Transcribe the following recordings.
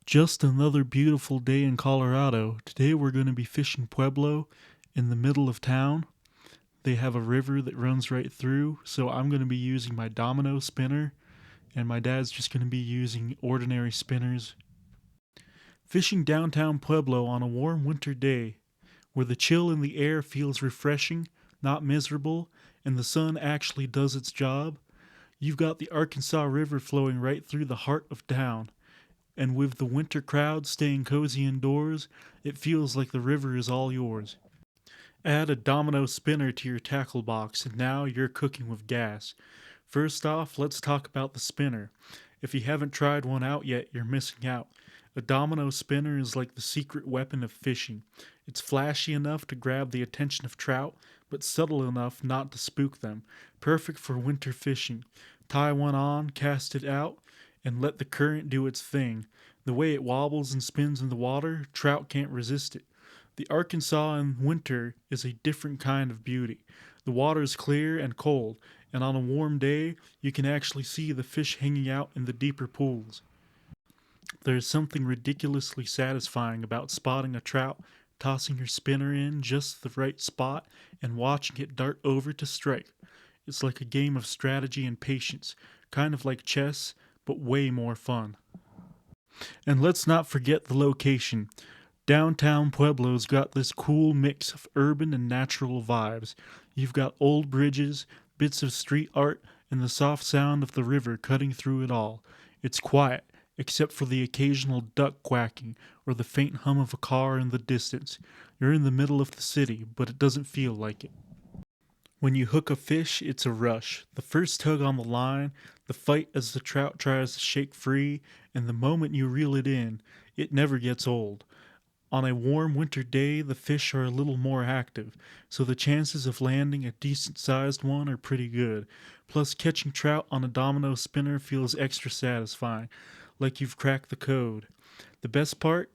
Just another beautiful day in Colorado. Today we're going to be fishing Pueblo in the middle of town. They have a river that runs right through, so I'm going to be using my domino spinner, and my dad's just going to be using ordinary spinners. Fishing downtown Pueblo on a warm winter day, where the chill in the air feels refreshing, not miserable, and the sun actually does its job. You've got the Arkansas River flowing right through the heart of town. And with the winter crowd staying cozy indoors, it feels like the river is all yours. Add a domino spinner to your tackle box, and now you're cooking with gas. First off, let's talk about the spinner. If you haven't tried one out yet, you're missing out. A domino spinner is like the secret weapon of fishing. It's flashy enough to grab the attention of trout, but subtle enough not to spook them. Perfect for winter fishing. Tie one on, cast it out, and let the current do its thing. The way it wobbles and spins in the water, trout can't resist it. The Arkansas in winter is a different kind of beauty. The water is clear and cold, and on a warm day, you can actually see the fish hanging out in the deeper pools. There is something ridiculously satisfying about spotting a trout, tossing your spinner in just the right spot, and watching it dart over to strike. It's like a game of strategy and patience, kind of like chess, but way more fun. And let's not forget the location. Downtown Pueblo's got this cool mix of urban and natural vibes. You've got old bridges, bits of street art, and the soft sound of the river cutting through it all. It's quiet, except for the occasional duck quacking or the faint hum of a car in the distance. You're in the middle of the city, but it doesn't feel like it. When you hook a fish, it's a rush. The first tug on the line, the fight as the trout tries to shake free, and the moment you reel it in, it never gets old. On a warm winter day, the fish are a little more active, so the chances of landing a decent sized one are pretty good. Plus, catching trout on a domino spinner feels extra satisfying, like you've cracked the code. The best part?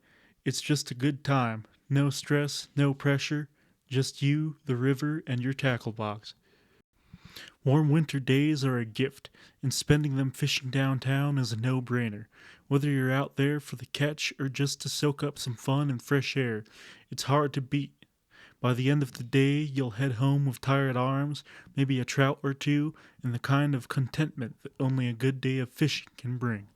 It's just a good time. No stress, no pressure, just you, the river, and your tackle box. Warm winter days are a gift, and spending them fishing downtown is a no-brainer. Whether you're out there for the catch or just to soak up some fun and fresh air, it's hard to beat. By the end of the day, you'll head home with tired arms, maybe a trout or two, and the kind of contentment that only a good day of fishing can bring.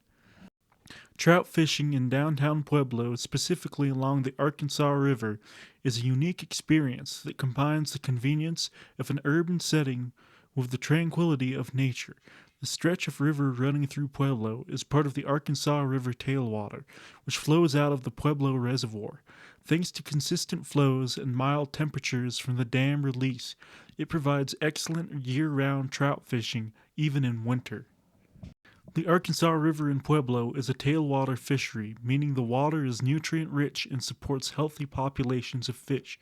Trout fishing in downtown Pueblo, specifically along the Arkansas River, is a unique experience that combines the convenience of an urban setting with the tranquility of nature. The stretch of river running through Pueblo is part of the Arkansas River tailwater, which flows out of the Pueblo Reservoir. Thanks to consistent flows and mild temperatures from the dam release, it provides excellent year-round trout fishing, even in winter. The Arkansas River in Pueblo is a tailwater fishery, meaning the water is nutrient rich and supports healthy populations of fish.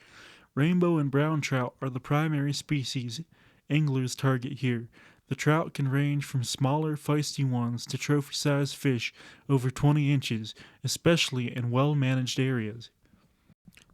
Rainbow and brown trout are the primary species anglers target here. The trout can range from smaller, feisty ones to trophy-sized fish over 20 inches, especially in well-managed areas.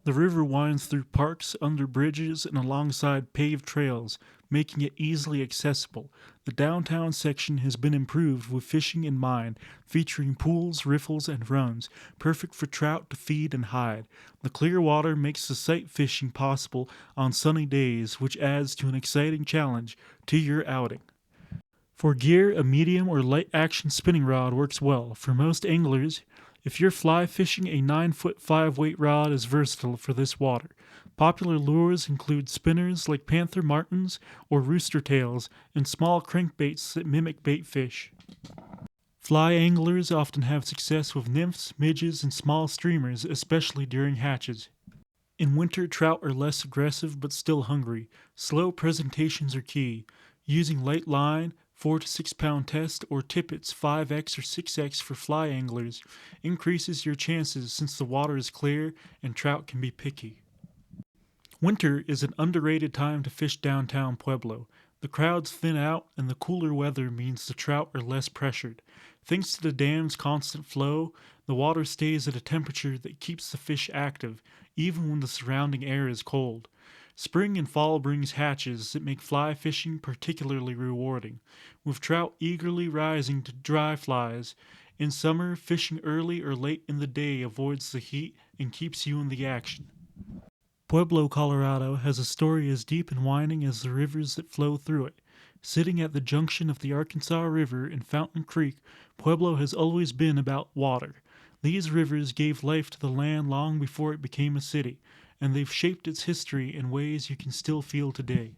The river winds through parks, under bridges, and alongside paved trails, making it easily accessible. The downtown section has been improved with fishing in mind, featuring pools, riffles, and runs, perfect for trout to feed and hide. The clear water makes the sight fishing possible on sunny days, which adds to an exciting challenge to your outing. For gear, a medium or light action spinning rod works well. For most anglers, if you're fly fishing, a 9-foot 5-weight rod is versatile for this water. Popular lures include spinners like panther martins or rooster tails and small crankbaits that mimic bait fish. Fly anglers often have success with nymphs, midges, and small streamers, especially during hatches. In winter, trout are less aggressive but still hungry. Slow presentations are key. Using light line, 4 to 6 pound test, or tippets 5x or 6x for fly anglers increases your chances since the water is clear and trout can be picky. Winter is an underrated time to fish downtown Pueblo. The crowds thin out and the cooler weather means the trout are less pressured. Thanks to the dam's constant flow, the water stays at a temperature that keeps the fish active, even when the surrounding air is cold. Spring and fall brings hatches that make fly fishing particularly rewarding, with trout eagerly rising to dry flies In summer, fishing early or late in the day avoids the heat and keeps you in the action. Pueblo, Colorado has a story as deep and winding as the rivers that flow through it. Sitting at the junction of the Arkansas River and Fountain Creek, Pueblo has always been about water. These rivers gave life to the land long before it became a city, and they've shaped its history in ways you can still feel today.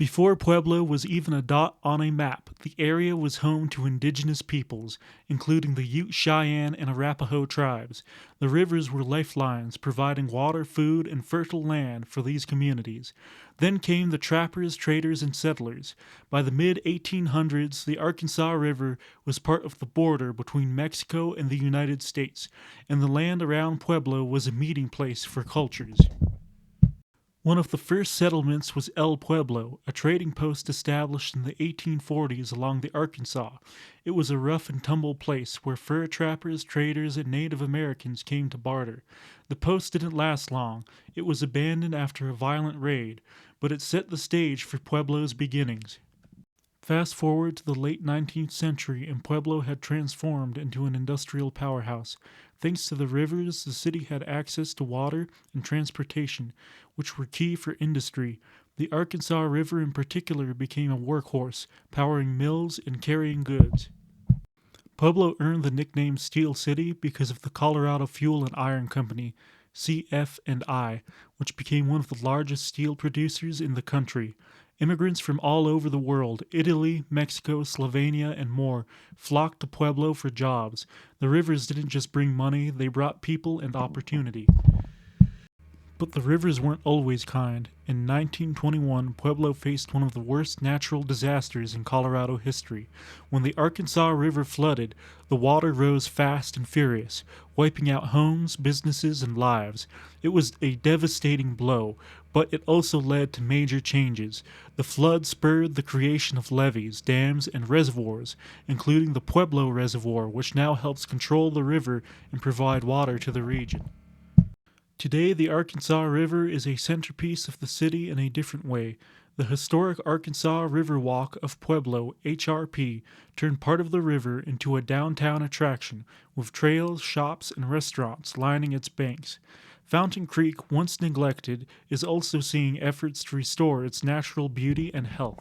Before Pueblo was even a dot on a map, the area was home to indigenous peoples, including the Ute, Cheyenne, and Arapaho tribes. The rivers were lifelines, providing water, food, and fertile land for these communities. Then came the trappers, traders, and settlers. By the mid 1800s, the Arkansas River was part of the border between Mexico and the United States, and the land around Pueblo was a meeting place for cultures. One of the first settlements was El Pueblo, a trading post established in the 1840s along the Arkansas. It was a rough and tumble place where fur trappers, traders, and Native Americans came to barter. The post didn't last long. It was abandoned after a violent raid, but it set the stage for Pueblo's beginnings. Fast forward to the late 19th century, and Pueblo had transformed into an industrial powerhouse. Thanks to the rivers, the city had access to water and transportation, which were key for industry. The Arkansas River, in particular, became a workhorse, powering mills and carrying goods. Pueblo earned the nickname Steel City because of the Colorado Fuel and Iron Company, CF&I, which became one of the largest steel producers in the country. Immigrants from all over the world, Italy, Mexico, Slovenia, and more, flocked to Pueblo for jobs. The rivers didn't just bring money, they brought people and opportunity. But the rivers weren't always kind. In 1921, Pueblo faced one of the worst natural disasters in Colorado history. When the Arkansas River flooded, the water rose fast and furious, wiping out homes, businesses, and lives. It was a devastating blow, but it also led to major changes. The flood spurred the creation of levees, dams, and reservoirs, including the Pueblo Reservoir, which now helps control the river and provide water to the region. Today, the Arkansas River is a centerpiece of the city in a different way. The historic Arkansas River Walk of Pueblo, HRP, turned part of the river into a downtown attraction, with trails, shops, and restaurants lining its banks. Fountain Creek, once neglected, is also seeing efforts to restore its natural beauty and health.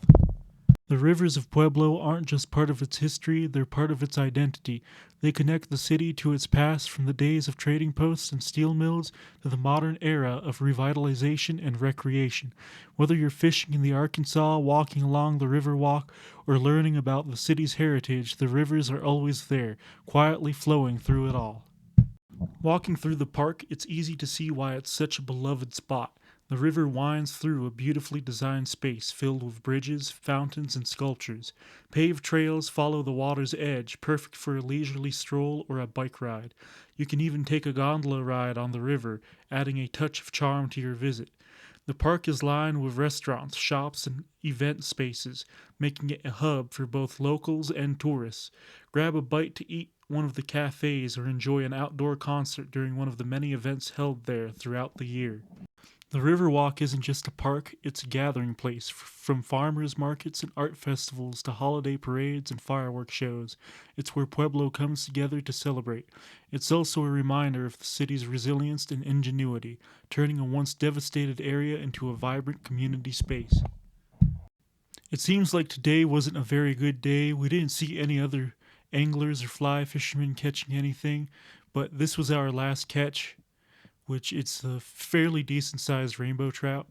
The rivers of Pueblo aren't just part of its history, they're part of its identity. They connect the city to its past, from the days of trading posts and steel mills to the modern era of revitalization and recreation. Whether you're fishing in the Arkansas, walking along the river walk, or learning about the city's heritage, the rivers are always there, quietly flowing through it all. Walking through the park, it's easy to see why it's such a beloved spot. The river winds through a beautifully designed space filled with bridges, fountains, and sculptures. Paved trails follow the water's edge, perfect for a leisurely stroll or a bike ride. You can even take a gondola ride on the river, adding a touch of charm to your visit. The park is lined with restaurants, shops, and event spaces, making it a hub for both locals and tourists. Grab a bite to eat one of the cafes or enjoy an outdoor concert during one of the many events held there throughout the year. The Riverwalk isn't just a park, it's a gathering place, from farmers markets and art festivals to holiday parades and fireworks shows. It's where Pueblo comes together to celebrate. It's also a reminder of the city's resilience and ingenuity, turning a once devastated area into a vibrant community space. It seems like today wasn't a very good day. We didn't see any other anglers or fly fishermen catching anything, but this was our last catch, which it's a fairly decent sized rainbow trout.